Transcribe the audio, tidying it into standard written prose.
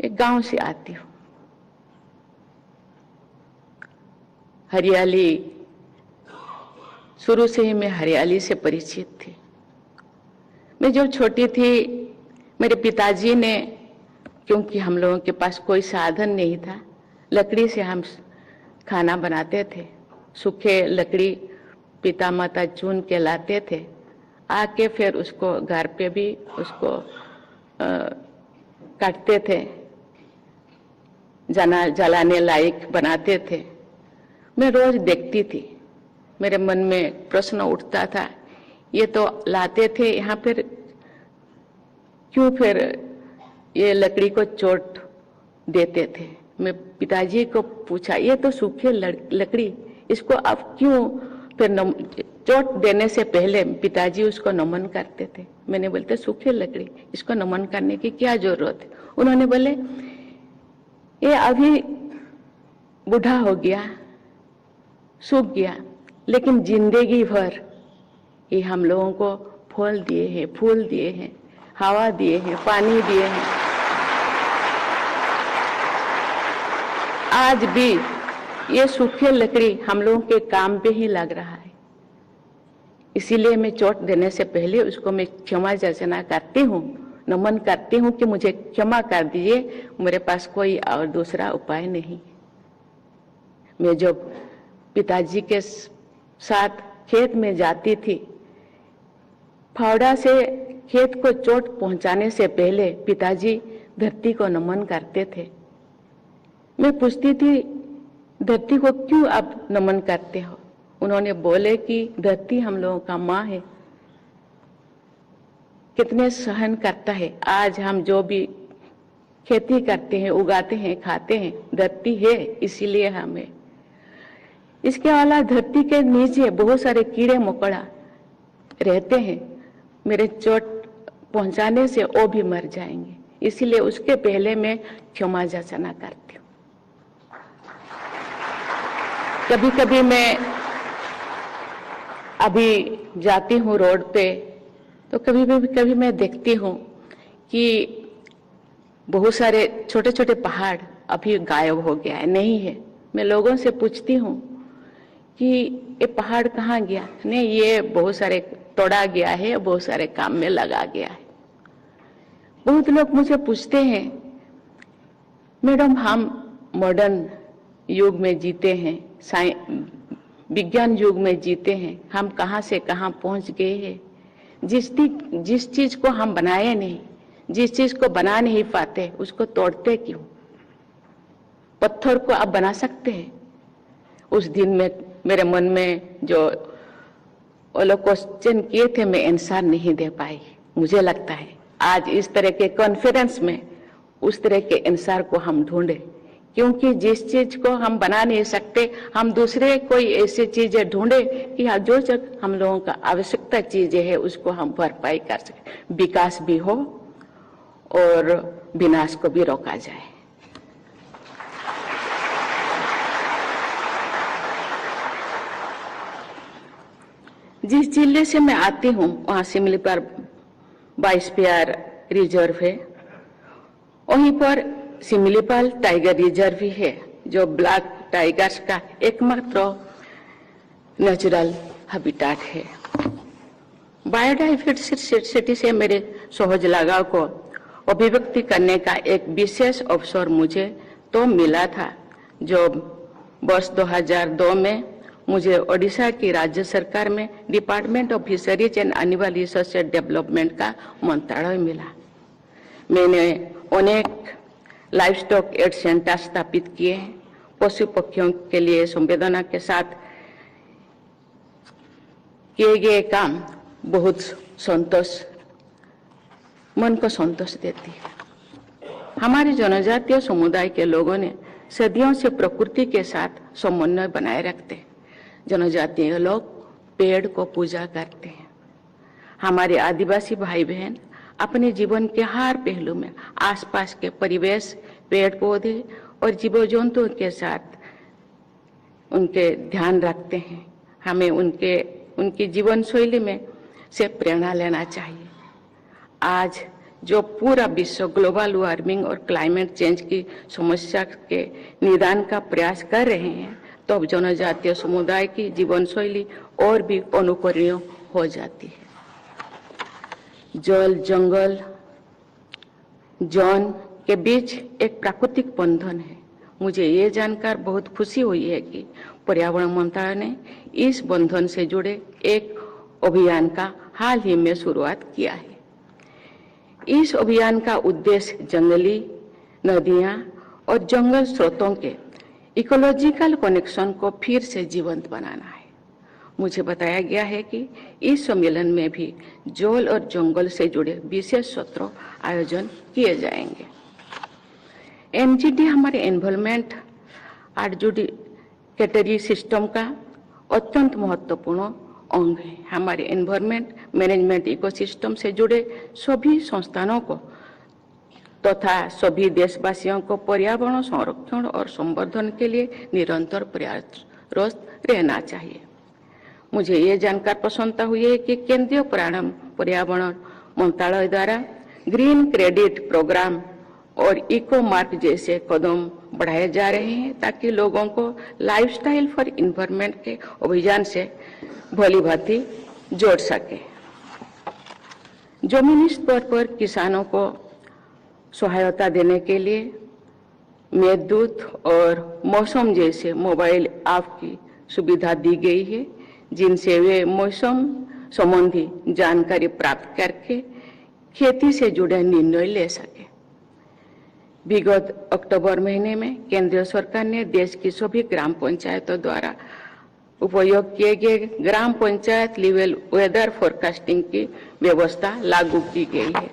एक गांव से आती हूँ। हरियाली, शुरू से ही मैं हरियाली से परिचित थी। मैं जब छोटी थी, मेरे पिताजी ने, क्योंकि हम लोगों के पास कोई साधन नहीं था, लकड़ी से हम खाना बनाते थे। सूखे लकड़ी पिता माता चुन के लाते थे, आके फिर उसको घर पे भी उसको काटते थे, जलाने लायक बनाते थे। मैं रोज देखती थी, मेरे मन में प्रश्न उठता था, ये तो लाते थे यहाँ पर, क्यों फिर ये लकड़ी को चोट देते थे। मैं पिताजी को पूछा, ये तो सूखी लकड़ी, इसको अब क्यों फिर चोट देने से पहले पिताजी उसको नमन करते थे। मैंने बोलते सूखी लकड़ी, इसको नमन करने की क्या जरूरत है। उन्होंने बोले, ये अभी बूढ़ा हो गया, सूख गया, लेकिन जिंदगी भर ये हम लोगों को फल दिए हैं, फूल दिए हैं, हवा दिए हैं, पानी दिए हैं। आज भी ये सूखी लकड़ी हम लोगों के काम पे ही लग रहा है। इसीलिए मैं चोट देने से पहले उसको मैं क्षमा याचना करती हूँ, नमन करती हूँ कि मुझे क्षमा कर दीजिए, मेरे पास कोई और दूसरा उपाय नहीं। मैं जब पिताजी के साथ खेत में जाती थी, फावड़ा से खेत को चोट पहुंचाने से पहले पिताजी धरती को नमन करते थे। मैं पूछती थी, धरती को क्यों आप नमन करते हो। उन्होंने बोले कि धरती हम लोगों का माँ है, कितने सहन करता है। आज हम जो भी खेती करते हैं, उगाते हैं, खाते हैं, धरती है, इसीलिए हमें। इसके अलावा धरती के नीचे बहुत सारे कीड़े मकोड़ा रहते हैं, मेरे चोट पहुंचाने से वो भी मर जाएंगे, इसीलिए उसके पहले मैं क्षमा याचना करती हूँ। कभी कभी मैं अभी जाती हूँ रोड पे, तो कभी मैं देखती हूँ कि बहुत सारे छोटे छोटे पहाड़ अभी गायब हो गया है, नहीं है। मैं लोगों से पूछती हूँ कि ये पहाड़ कहाँ गया। नहीं, ये बहुत सारे तोड़ा गया है, बहुत सारे काम में लगा गया है। बहुत लोग मुझे पूछते हैं, मैडम हम मॉडर्न युग में जीते हैं, विज्ञान युग में जीते हैं, हम कहाँ से कहाँ पहुंच गए हैं। जिस चीज को हम बनाए नहीं, जिस चीज को बना नहीं पाते, उसको तोड़ते क्यों। पत्थर को आप बना सकते हैं। उस दिन में मेरे मन में जो वो लोग क्वेश्चन किए थे, मैं आंसर नहीं दे पाई। मुझे लगता है आज इस तरह के कॉन्फ्रेंस में उस तरह के आंसर को हम ढूंढे, क्योंकि जिस चीज को हम बना नहीं सकते, हम दूसरे कोई ऐसी चीजें ढूंढे कि जो हम लोगों का आवश्यकता चीजें है उसको हम भरपाई कर सके, विकास भी हो और विनाश को भी रोका जाए। जिस जिले से मैं आती हूँ वहां सिमलीपाल बायोस्फीयर रिजर्व है, वहीं पर सिमलीपाल टाइगर रिजर्व भी है, जो ब्लैक टाइगर्स का एकमात्र नेचुरल हैबिटेट है। बायोडायवर्सिटी से मेरे सहज लगाव को अभिव्यक्ति करने का एक विशेष अवसर मुझे तो मिला था, जो वर्ष 2002 में मुझे ओडिशा की राज्य सरकार में department of fisheries and animal research and development का मंत्रालय मिला। मैंने अनेक लाइफ स्टॉक एड सेंटर स्थापित किए हैं। पशु पक्षियों के लिए संवेदना के साथ किए गए काम बहुत मन को संतोष देती है। हमारे जनजातीय समुदाय के लोगों ने सदियों से प्रकृति के साथ समन्वय बनाए रखते हैं। जनजातीय लोग पेड़ को पूजा करते हैं। हमारे आदिवासी भाई बहन अपने जीवन के हर पहलू में आसपास के परिवेश, पेड़ पौधे और जीव जंतुओं के साथ उनके ध्यान रखते हैं। हमें उनकी जीवन शैली में से प्रेरणा लेना चाहिए। आज जो पूरा विश्व ग्लोबल वार्मिंग और क्लाइमेट चेंज की समस्या के निदान का प्रयास कर रहे हैं, तो अब जनजातीय समुदाय की जीवन शैली और भी अनुकरणीय हो जाती है। जल, जंगल, जौन के बीच एक प्राकृतिक बंधन है। मुझे ये जानकर बहुत खुशी हुई है कि पर्यावरण मंत्रालय ने इस बंधन से जुड़े एक अभियान का हाल ही में शुरुआत किया है। इस अभियान का उद्देश्य जंगली, नदियां और जंगल स्रोतों के इकोलॉजिकल कनेक्शन को फिर से जीवंत बनाना है। मुझे बताया गया है कि इस सम्मेलन में भी जल और जंगल से जुड़े विशेष सत्र आयोजन किए जाएंगे। एनजीटी हमारे एनवायरमेंट एडजुडिकेटरी सिस्टम का अत्यंत महत्वपूर्ण अंग है। हमारे एनवायरमेंट मैनेजमेंट इकोसिस्टम से जुड़े सभी संस्थानों को तथा सभी देशवासियों को पर्यावरण संरक्षण और संवर्धन के लिए निरंतर प्रयासरत रहना चाहिए। मुझे ये जानकर प्रसन्नता हुई है कि केंद्रीय पर्यावरण मंत्रालय द्वारा ग्रीन क्रेडिट प्रोग्राम और इको मार्क जैसे कदम बढ़ाए जा रहे हैं, ताकि लोगों को लाइफस्टाइल फॉर इन्वायरमेंट के अभियान से भली भांति जोड़ सके। जमीनी स्तर पर किसानों को सहायता देने के लिए मेघदूत और मौसम जैसे मोबाइल ऐप की सुविधा दी गई है, जिनसे वे मौसम संबंधी जानकारी प्राप्त करके खेती से जुड़े निर्णय ले सके। विगत अक्टूबर महीने में केंद्र सरकार ने देश की सभी ग्राम पंचायतों द्वारा उपयोग किए गए ग्राम पंचायत लेवल वेदर फोरकास्टिंग की व्यवस्था लागू की गई है।